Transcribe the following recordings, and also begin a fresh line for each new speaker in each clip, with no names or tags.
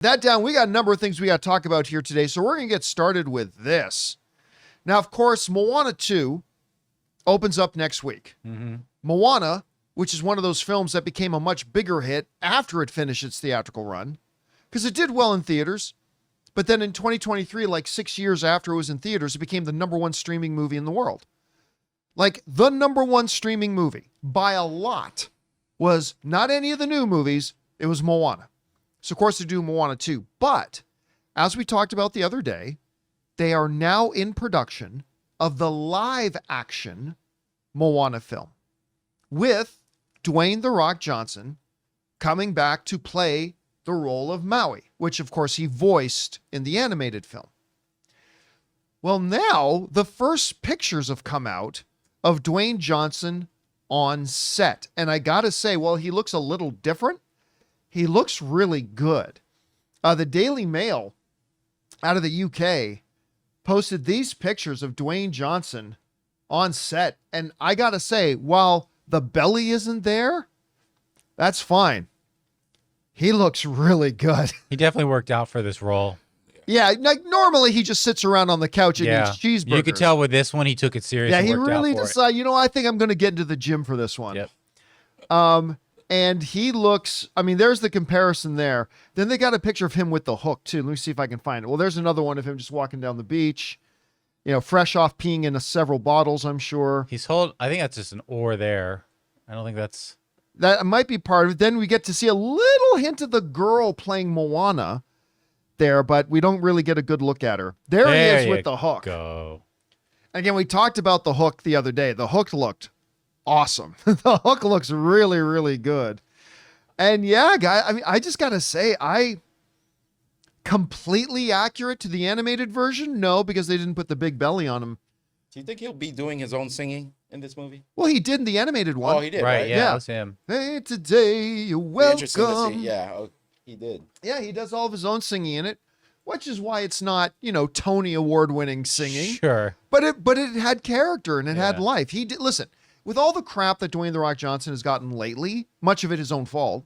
That down, we got a number of things we got to talk about here today, so we're going to get started with this. Now, of course, Moana 2 opens up next week.
Mm-hmm.
Moana, which is one of those films that became a much bigger hit after it finished its theatrical run, because it did well in theaters, but then in 2023, like 6 years after it was in theaters, it became the #1 streaming movie in the world. Like, the #1 streaming movie, by a lot, was not any of the new movies, it was Moana. So, of course, they do Moana 2. But, as we talked about the other day, they are now in production of the live-action Moana film, with Dwayne "The Rock" Johnson coming back to play the role of Maui, which, of course, he voiced in the animated film. Well, now, the first pictures have come out of Dwayne Johnson on set. And I gotta say, well, he looks a little different. He looks really good. The Daily Mail out of the UK posted these pictures of Dwayne Johnson on set. And I gotta say, while the belly isn't there, that's fine. He looks really good.
He definitely worked out for this role.
Yeah, like normally he just sits around on the couch and eats cheeseburgers.
You could tell with this one he took it serious.
Yeah, he really decided, you know, I think I'm going to get into the gym for this one.
Yep.
And he looks, I mean, there's the comparison there. Then they got a picture of him with the hook too. Let me see if I can find it. Well, there's another one of him just walking down the beach, you know, fresh off peeing into several bottles, I'm sure.
I think that's just an oar there. I don't think that's...
That might be part of it. Then we get to see a little hint of the girl playing Moana there, but we don't really get a good look at her. There he is with the hook.
Go.
Again, we talked about the hook the other day. The hook looked awesome. The hook looks really, really good. And yeah, guy, I mean, I just got to say, completely accurate to the animated version? No, because they didn't put the big belly on him.
Do you think he'll be doing his own singing in this movie?
Well, he did in the animated one.
Oh, he did,
Right,
right?
yeah, that was him.
Hey, today, you're
Be interesting to
welcome.
see. Yeah, he did.
Yeah, he does all of his own singing in it, which is why it's not, you know, Tony Award-winning singing.
Sure.
But it had character and it had
Yeah.
life. He did, listen, with all the crap that Dwayne "The Rock" Johnson has gotten lately, much of it his own fault.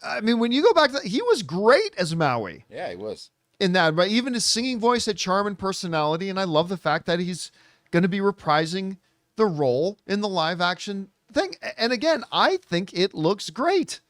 I mean, when you go back he was great as Maui
Yeah, he was.
in that, but even his singing voice had charm and personality. And I love the fact that he's going to be reprising the role in the live action thing. And again, I think it looks great.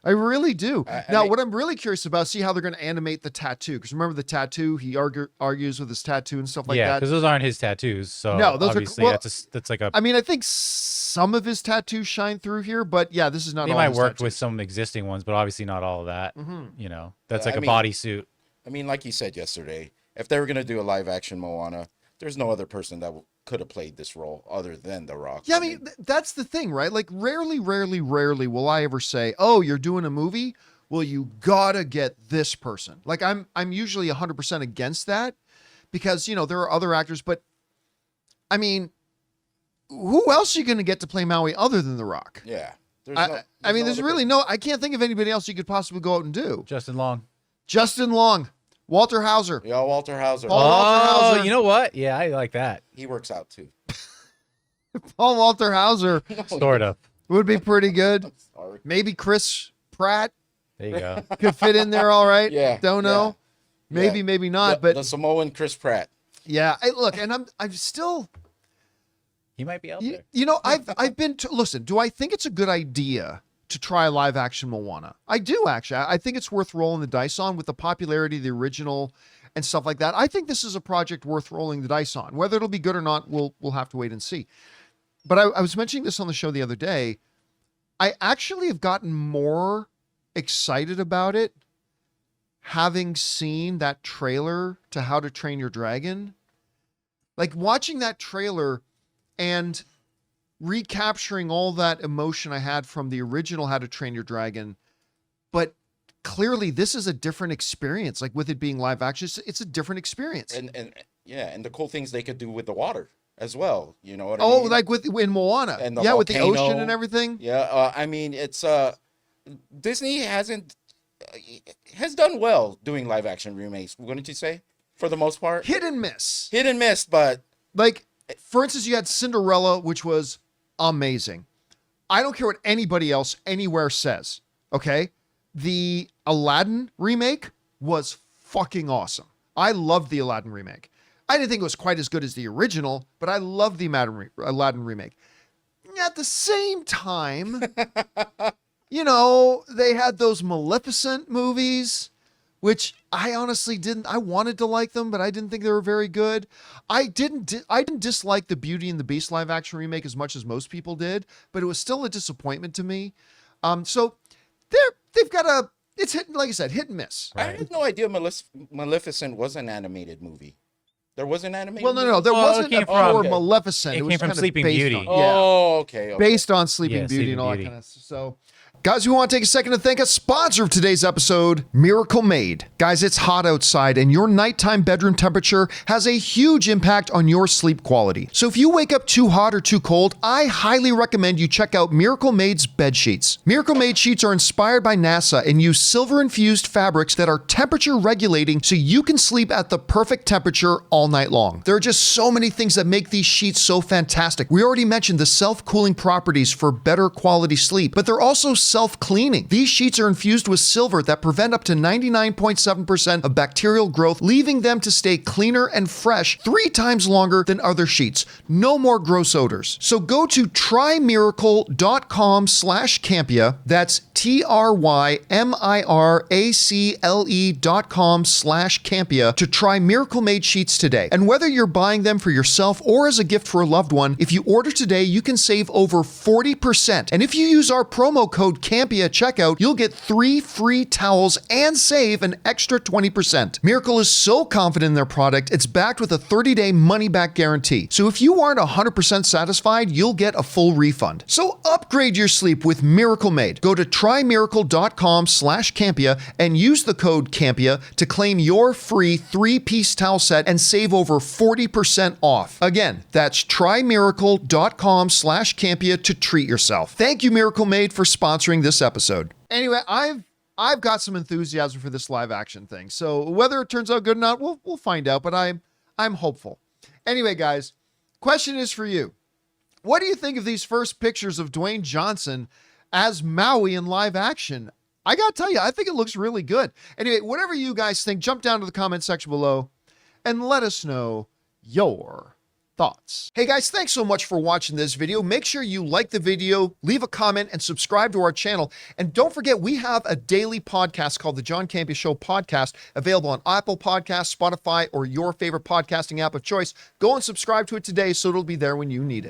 I really do. Now, what I'm really curious about, see how they're going to animate the tattoo. Because remember the tattoo, he argues with his tattoo and stuff like
yeah,
that.
because those aren't his tattoos. So
No, those are-
obviously
well,
that's like a...
I mean, I think some of his tattoos shine through here, but yeah, this is not
He
all
might
his
work
tattoos.
with some existing ones, but obviously not all of that.
Mm-hmm.
You know, that's
Yeah,
like
I
a
mean-
bodysuit.
I mean, like you said yesterday, if they were going to do a live action Moana, there's no other person that could have played this role other than The Rock.
Yeah, I mean, that's the thing, right? Like, rarely will I ever say, oh, you're doing a movie? Well, you gotta get this person. Like, I'm usually 100% against that because, you know, there are other actors, but I mean, who else are you going to get to play Maui other than The Rock?
Yeah.
I mean, there's really I can't think of anybody else you could possibly go out and do.
Justin Long.
Justin Long, Walter Hauser.
Yeah, Walter Hauser.
Paul Walter
Oh,
Hauser.
you know what? Yeah, I like that.
He works out too.
Paul Walter Hauser
Sort of.
would be pretty good.
Sorry.
Maybe Chris Pratt
There you go.
could fit in there all right.
Yeah,
Don't know.
yeah.
Maybe,
Yeah.
maybe not.
The
But
Samoan Chris Pratt.
yeah, look, and I'm still,
He might be out there.
you know, I've been to, listen, do I think it's a good idea to try live action Moana? I do, actually. I think it's worth rolling the dice on with the popularity of the original and stuff like that. I think this is a project worth rolling the dice on. Whether it'll be good or not, we'll have to wait and see. But I was mentioning this on the show the other day. I actually have gotten more excited about it having seen that trailer to How to Train Your Dragon. Like, watching that trailer and recapturing all that emotion I had from the original How to Train Your Dragon, but clearly this is a different experience. Like, with it being live action, it's a different experience.
And the cool things they could do with the water as well. You know what I
Oh,
mean?
like in Moana.
And the
with the
volcano.
ocean and everything.
Yeah, I mean, it's Disney has done well doing live action remakes, wouldn't you say? For the most part,
Hit and miss.
hit and miss, but
Like, for instance, you had Cinderella, which was amazing. I don't care what anybody else anywhere says, okay? the Aladdin remake was fucking awesome. I loved the Aladdin remake. I didn't think it was quite as good as the original, but I loved the Aladdin remake. At the same time, you know, they had those Maleficent movies, which I honestly didn't. I wanted to like them, but I didn't think they were very good. I didn't dislike the Beauty and the Beast live action remake as much as most people did, but it was still a disappointment to me. So they've got it's hit, like I said, hit and miss.
I had no idea Maleficent was an animated movie. There was an animated
Well, no, there wasn't
it came
a pure
from-
Maleficent.
it
was
came from
kind of
Sleeping
based
Beauty.
on-
Oh, okay.
based on Sleeping
Yeah,
Beauty
Sleeping
and all
Beauty.
that kind of stuff. So, guys, we want to take a second to thank a sponsor of today's episode, Miracle Made. Guys, it's hot outside and your nighttime bedroom temperature has a huge impact on your sleep quality. So if you wake up too hot or too cold, I highly recommend you check out Miracle Made's bed sheets. Miracle Made sheets are inspired by NASA and use silver-infused fabrics that are temperature regulating so you can sleep at the perfect temperature all night long. There are just so many things that make these sheets so fantastic. We already mentioned the self-cooling properties for better quality sleep, but they're also self-cleaning. These sheets are infused with silver that prevent up to 99.7% of bacterial growth, leaving them to stay cleaner and fresh 3 times longer than other sheets. No more gross odors. So go to trymiracle.com/Campea. That's TRYMIRACLE.com/Campea to try Miracle Made sheets today. And whether you're buying them for yourself or as a gift for a loved one, if you order today, you can save over 40%. And if you use our promo code Campea at checkout, you'll get 3 free towels and save an extra 20%. Miracle is so confident in their product, it's backed with a 30-day money-back guarantee. So if you aren't 100% satisfied, you'll get a full refund. So upgrade your sleep with Miracle Made. Go to trymiracle.com/Campea and use the code Campea to claim your free 3-piece towel set and save over 40% off. Again, that's trymiracle.com/Campea to treat yourself. Thank you, Miracle Made, for sponsoring this episode. Anyway, I've got some enthusiasm for this live action thing. So whether it turns out good or not, we'll find out, but I'm hopeful. Anyway, guys, question is for you. What do you think of these first pictures of Dwayne Johnson as Maui in live action? I got to tell you, I think it looks really good. Anyway, whatever you guys think, jump down to the comment section below and let us know your thoughts. Hey guys, thanks so much for watching this video. Make sure you like the video, leave a comment, and subscribe to our channel. And don't forget, we have a daily podcast called the John Campea Show podcast, available on Apple Podcasts, Spotify, or your favorite podcasting app of choice. Go and subscribe to it today so it'll be there when you need it.